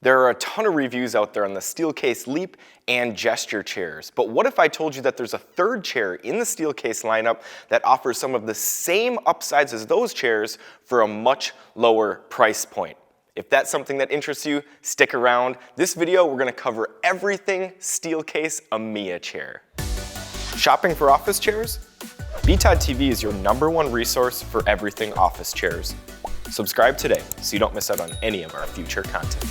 There are a ton of reviews out there on the Steelcase Leap and Gesture chairs, but what if I told you that there's a third chair in the Steelcase lineup that offers some of the same upsides as those chairs for a much lower price point? If that's something that interests you, stick around. This video, we're gonna cover everything Steelcase Amia chair. Shopping for office chairs? BTOD TV is your #1 resource for everything office chairs. Subscribe today so you don't miss out on any of our future content.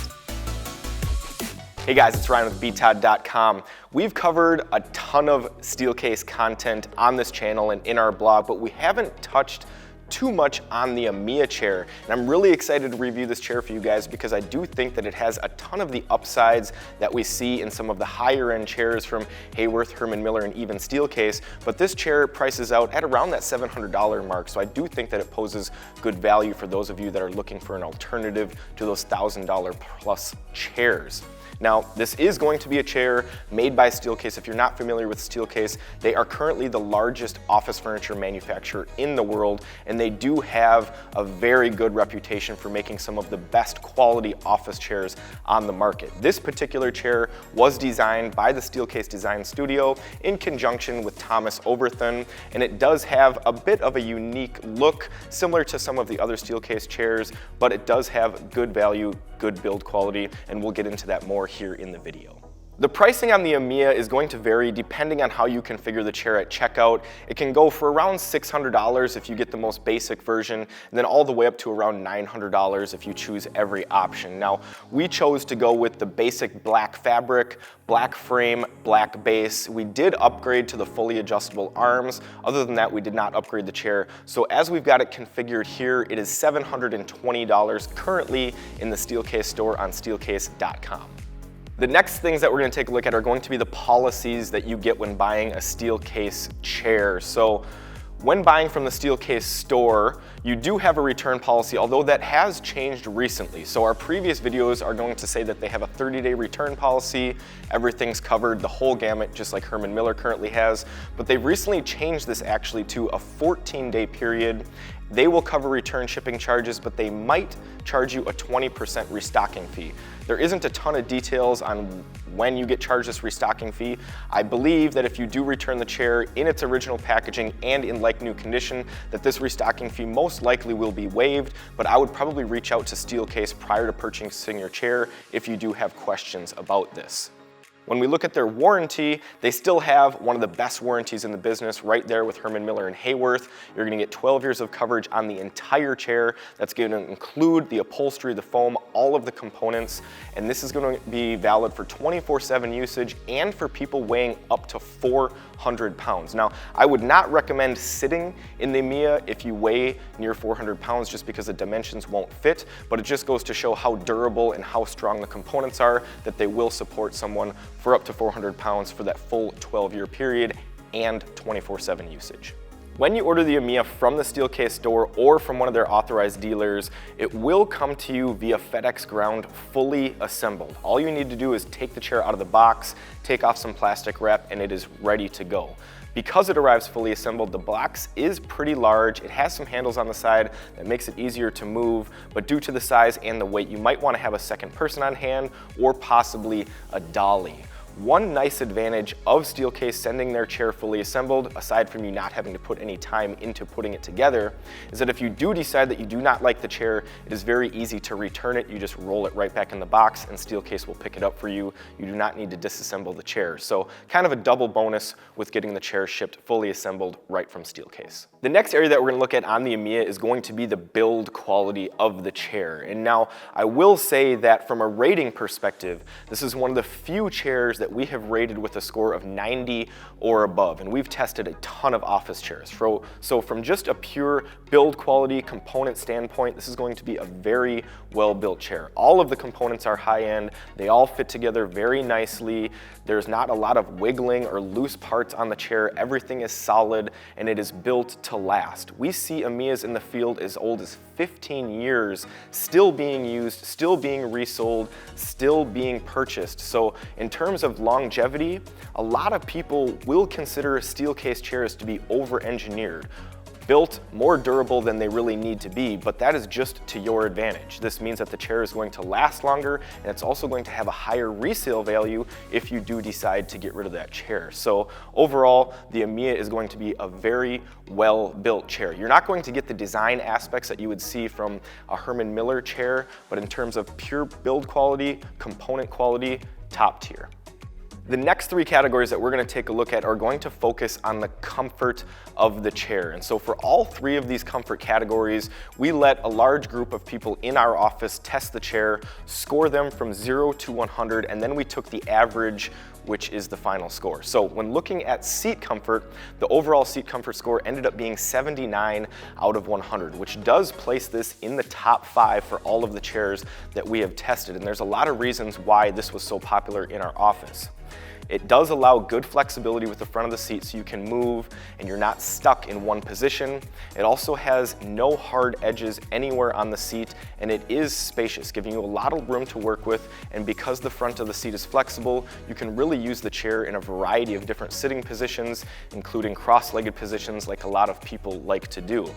Hey guys, it's Ryan with BTOD.com. We've covered a ton of Steelcase content on this channel and in our blog, but we haven't touched too much on the Amia chair. And I'm really excited to review this chair for you guys because I do think that it has a ton of the upsides that we see in some of the higher end chairs from Hayworth, Herman Miller, and even Steelcase. But this chair prices out at around that $700 mark. So I do think that it poses good value for those of you that are looking for an alternative to those $1,000 plus chairs. Now, this is going to be a chair made by Steelcase. If you're not familiar with Steelcase, they are currently the largest office furniture manufacturer in the world, and they do have a very good reputation for making some of the best quality office chairs on the market. This particular chair was designed by the Steelcase Design Studio in conjunction with Thomas Overthun, and it does have a bit of a unique look, similar to some of the other Steelcase chairs, but it does have good value, good build quality, and we'll get into that more here in the video. The pricing on the Amia is going to vary depending on how you configure the chair at checkout. It can go for around $600 if you get the most basic version, and then all the way up to around $900 if you choose every option. Now, we chose to go with the basic black fabric, black frame, black base. We did upgrade to the fully adjustable arms. Other than that, we did not upgrade the chair. So as we've got it configured here, it is $720 currently in the Steelcase store on steelcase.com. The next things that we're going to take a look at are going to be the policies that you get when buying a Steelcase chair. So when buying from the Steelcase store, you do have a return policy, although that has changed recently. So our previous videos are going to say that they have a 30-day return policy, everything's covered, the whole gamut, just like Herman Miller currently has. But they've recently changed this actually to a 14-day period. They will cover return shipping charges, but they might charge you a 20% restocking fee. There isn't a ton of details on when you get charged this restocking fee. I believe that if you do return the chair in its original packaging and in like new condition, that this restocking fee most likely will be waived, but I would probably reach out to Steelcase prior to purchasing your chair if you do have questions about this. When we look at their warranty, they still have one of the best warranties in the business right there with Herman Miller and Hayworth. You're gonna get 12 years of coverage on the entire chair. That's gonna include the upholstery, the foam, all of the components, and this is gonna be valid for 24/7 usage and for people weighing up to 400 pounds. Now, I would not recommend sitting in the Amia if you weigh near 400 pounds just because the dimensions won't fit, but it just goes to show how durable and how strong the components are, that they will support someone for up to 400 pounds for that full 12-year period and 24/7 usage. When you order the Amia from the Steelcase store or from one of their authorized dealers, it will come to you via FedEx Ground fully assembled. All you need to do is take the chair out of the box, take off some plastic wrap, and it is ready to go. Because it arrives fully assembled, the box is pretty large. It has some handles on the side that makes it easier to move, but due to the size and the weight, you might want to have a second person on hand or possibly a dolly. One nice advantage of Steelcase sending their chair fully assembled, aside from you not having to put any time into putting it together, is that if you do decide that you do not like the chair, it is very easy to return it. You just roll it right back in the box and Steelcase will pick it up for you. You do not need to disassemble the chair. So kind of a double bonus with getting the chair shipped fully assembled right from Steelcase. The next area that we're going to look at on the Amia is going to be the build quality of the chair. And now I will say that from a rating perspective, this is one of the few chairs that we have rated with a score of 90 or above, and we've tested a ton of office chairs. So from just a pure build quality component standpoint, this is going to be a very well-built chair. All of the components are high-end, they all fit together very nicely. There's not a lot of wiggling or loose parts on the chair. Everything is solid and it is built to last. We see Amias in the field as old as 15 years, still being used, still being resold, still being purchased. So in terms of longevity, a lot of people will consider Steelcase chairs to be over-engineered. built more durable than they really need to be, but that is just to your advantage. This means that the chair is going to last longer, and it's also going to have a higher resale value if you do decide to get rid of that chair. So overall, the Amia is going to be a very well-built chair. You're not going to get the design aspects that you would see from a Herman Miller chair, but in terms of pure build quality, component quality, top tier. The next three categories that we're going to take a look at are going to focus on the comfort of the chair. And so for all three of these comfort categories, we let a large group of people in our office test the chair, score them from 0 to 100, and then we took the average, which is the final score. So when looking at seat comfort, the overall seat comfort score ended up being 79 out of 100, which does place this in the top 5 for all of the chairs that we have tested. And there's a lot of reasons why this was so popular in our office. It does allow good flexibility with the front of the seat so you can move and you're not stuck in one position. It also has no hard edges anywhere on the seat, and it is spacious, giving you a lot of room to work with. And because the front of the seat is flexible, you can really use the chair in a variety of different sitting positions, including cross-legged positions like a lot of people like to do.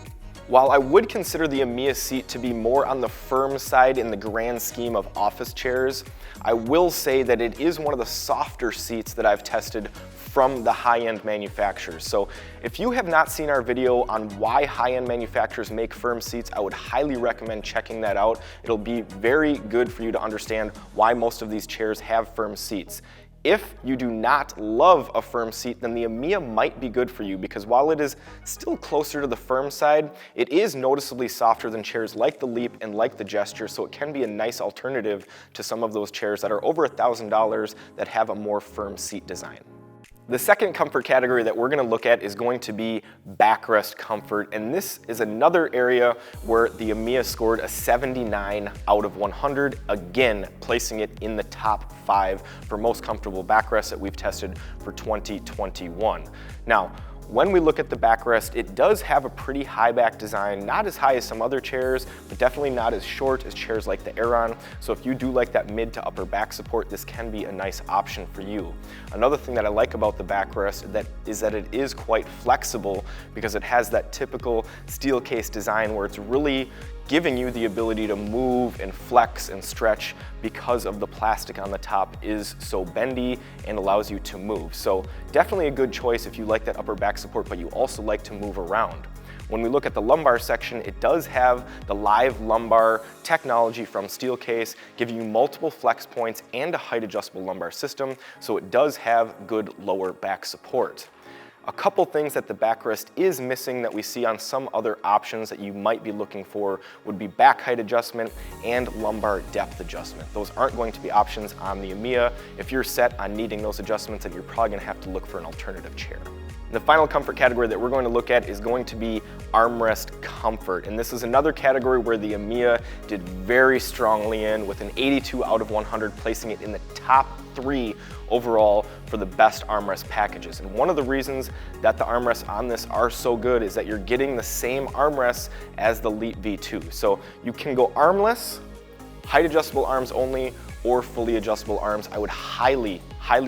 While I would consider the Amia seat to be more on the firm side in the grand scheme of office chairs, I will say that it is one of the softer seats that I've tested from the high-end manufacturers. So if you have not seen our video on why high-end manufacturers make firm seats, I would highly recommend checking that out. It'll be very good for you to understand why most of these chairs have firm seats. If you do not love a firm seat, then the Amia might be good for you, because while it is still closer to the firm side, it is noticeably softer than chairs like the Leap and like the Gesture, so it can be a nice alternative to some of those chairs that are over $1,000 that have a more firm seat design. The second comfort category that we're going to look at is going to be backrest comfort, and this is another area where the Amia scored a 79 out of 100, again placing it in the top 5 for most comfortable backrests that we've tested for 2021. Now, when we look at the backrest, it does have a pretty high back design, not as high as some other chairs, but definitely not as short as chairs like the Aeron. So if you do like that mid to upper back support, this can be a nice option for you. Another thing that I like about the backrest is that it is quite flexible, because it has that typical Steelcase design where it's really giving you the ability to move and flex and stretch because of the plastic on the top is so bendy and allows you to move. So definitely a good choice if you like that upper back support, but you also like to move around. When we look at the lumbar section, it does have the live lumbar technology from Steelcase, giving you multiple flex points and a height adjustable lumbar system, so it does have good lower back support. A couple things that the backrest is missing that we see on some other options that you might be looking for would be back height adjustment and lumbar depth adjustment. Those aren't going to be options on the Amia. If you're set on needing those adjustments, then you're probably going to have to look for an alternative chair. The final comfort category that we're going to look at is going to be Armrest Comfort, and this is another category where the Amia did very strongly in, with an 82 out of 100, placing it in the top 3 overall for the best armrest packages. And one of the reasons that the armrests on this are so good is that you're getting the same armrests as the Leap V2. So you can go armless, height adjustable arms only, or fully adjustable arms. I would highly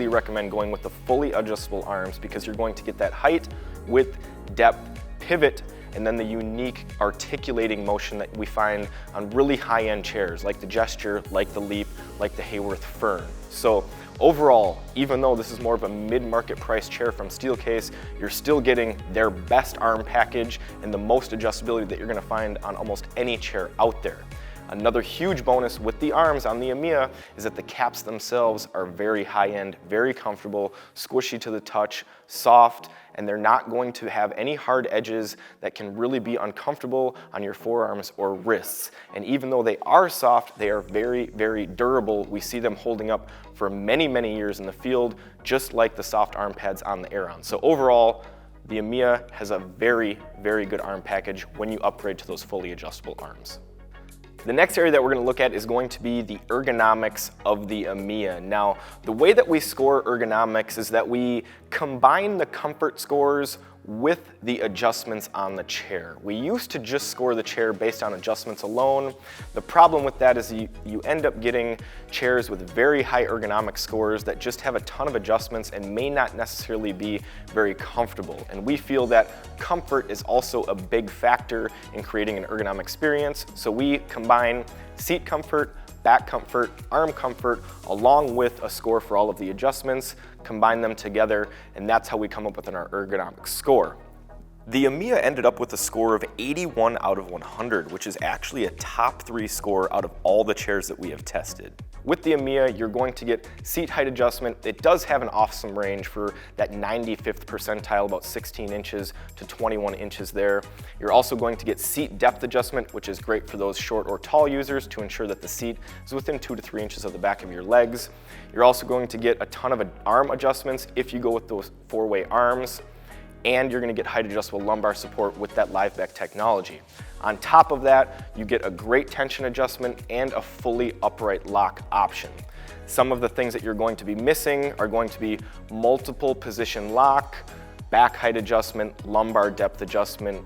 recommend going with the fully adjustable arms, because you're going to get that height, width, depth, pivot, and then the unique articulating motion that we find on really high-end chairs like the Gesture, like the Leap, like the Hayworth Fern. So overall, even though this is more of a mid-market price chair from Steelcase, you're still getting their best arm package and the most adjustability that you're going to find on almost any chair out there. Another huge bonus with the arms on the Amia is that the caps themselves are very high-end, very comfortable, squishy to the touch, soft, and they're not going to have any hard edges that can really be uncomfortable on your forearms or wrists. And even though they are soft, they are very durable. We see them holding up for many years in the field, just like the soft arm pads on the Aeron. So overall, the Amia has a very good arm package when you upgrade to those fully adjustable arms. The next area that we're going to look at is going to be the ergonomics of the Amia. Now, the way that we score ergonomics is that we combine the comfort scores with the adjustments on the chair. We used to just score the chair based on adjustments alone. The problem with that is you end up getting chairs with very high ergonomic scores that just have a ton of adjustments and may not necessarily be very comfortable. And we feel that comfort is also a big factor in creating an ergonomic experience. So we combine seat comfort, back comfort, arm comfort, along with a score for all of the adjustments, combine them together, and that's how we come up with our ergonomic score. The Amia ended up with a score of 81 out of 100, which is actually a top 3 score out of all the chairs that we have tested. With the Amia, you're going to get seat height adjustment. It does have an awesome range for that 95th percentile, about 16 inches to 21 inches there. You're also going to get seat depth adjustment, which is great for those short or tall users to ensure that the seat is within 2 to 3 inches of the back of your legs. You're also going to get a ton of arm adjustments if you go with those 4-way arms. And you're going to get height adjustable lumbar support with that live back technology. On top of that, you get a great tension adjustment and a fully upright lock option. Some of the things that you're going to be missing are going to be multiple position lock, back height adjustment, lumbar depth adjustment,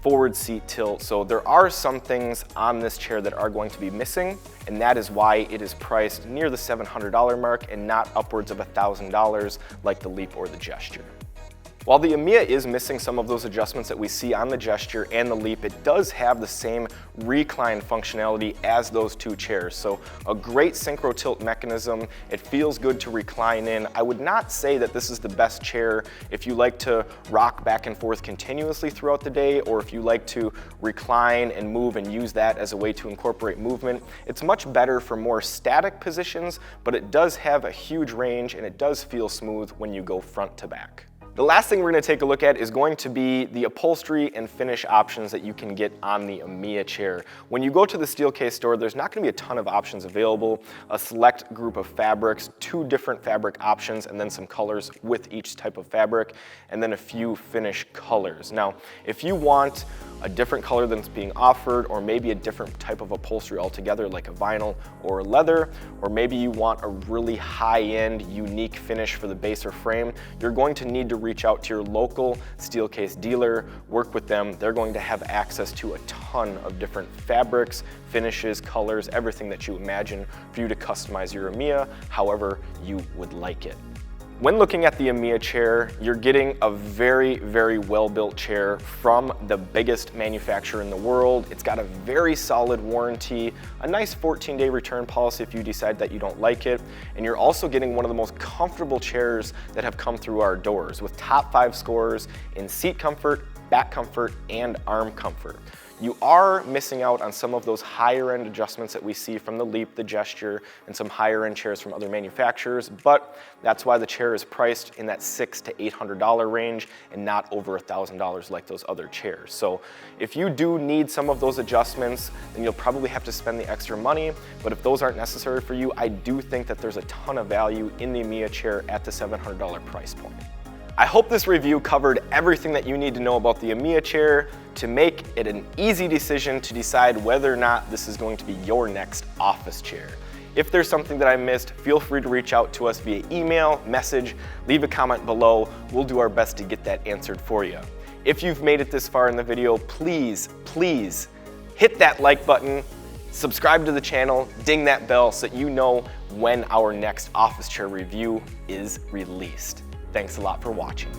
forward seat tilt. So there are some things on this chair that are going to be missing, and that is why it is priced near the $700 mark and not upwards of $1,000 like the Leap or the Gesture. While the Amia is missing some of those adjustments that we see on the Gesture and the Leap, it does have the same recline functionality as those two chairs. So a great synchro tilt mechanism. It feels good to recline in. I would not say that this is the best chair if you like to rock back and forth continuously throughout the day, or if you like to recline and move and use that as a way to incorporate movement. It's much better for more static positions, but it does have a huge range and it does feel smooth when you go front to back. The last thing we're going to take a look at is going to be the upholstery and finish options that you can get on the Amia chair. When you go to the Steelcase store, there's not going to be a ton of options available. A select group of fabrics, 2 different fabric options, and then some colors with each type of fabric, and then a few finish colors. Now, if you want a different color than's being offered, or maybe a different type of upholstery altogether, like a vinyl or leather, or maybe you want a really high-end, unique finish for the base or frame, you're going to need to reach out to your local Steelcase dealer, work with them. They're going to have access to a ton of different fabrics, finishes, colors, everything that you imagine for you to customize your Amia however you would like it. When looking at the Amia chair, you're getting a very, very well-built chair from the biggest manufacturer in the world. It's got a very solid warranty, a nice 14-day return policy if you decide that you don't like it, and you're also getting one of the most comfortable chairs that have come through our doors, with top 5 scores in seat comfort, back comfort, and arm comfort. You are missing out on some of those higher end adjustments that we see from the Leap, the Gesture, and some higher end chairs from other manufacturers, but that's why the chair is priced in that $600 to $800 range and not over $1,000 like those other chairs. So if you do need some of those adjustments, then you'll probably have to spend the extra money, but if those aren't necessary for you, I do think that there's a ton of value in the Amia chair at the $700 price point. I hope this review covered everything that you need to know about the Amia chair to make it an easy decision to decide whether or not this is going to be your next office chair. If there's something that I missed, feel free to reach out to us via email, message, leave a comment below. We'll do our best to get that answered for you. If you've made it this far in the video, please hit that like button, subscribe to the channel, ding that bell so that you know when our next office chair review is released. Thanks a lot for watching.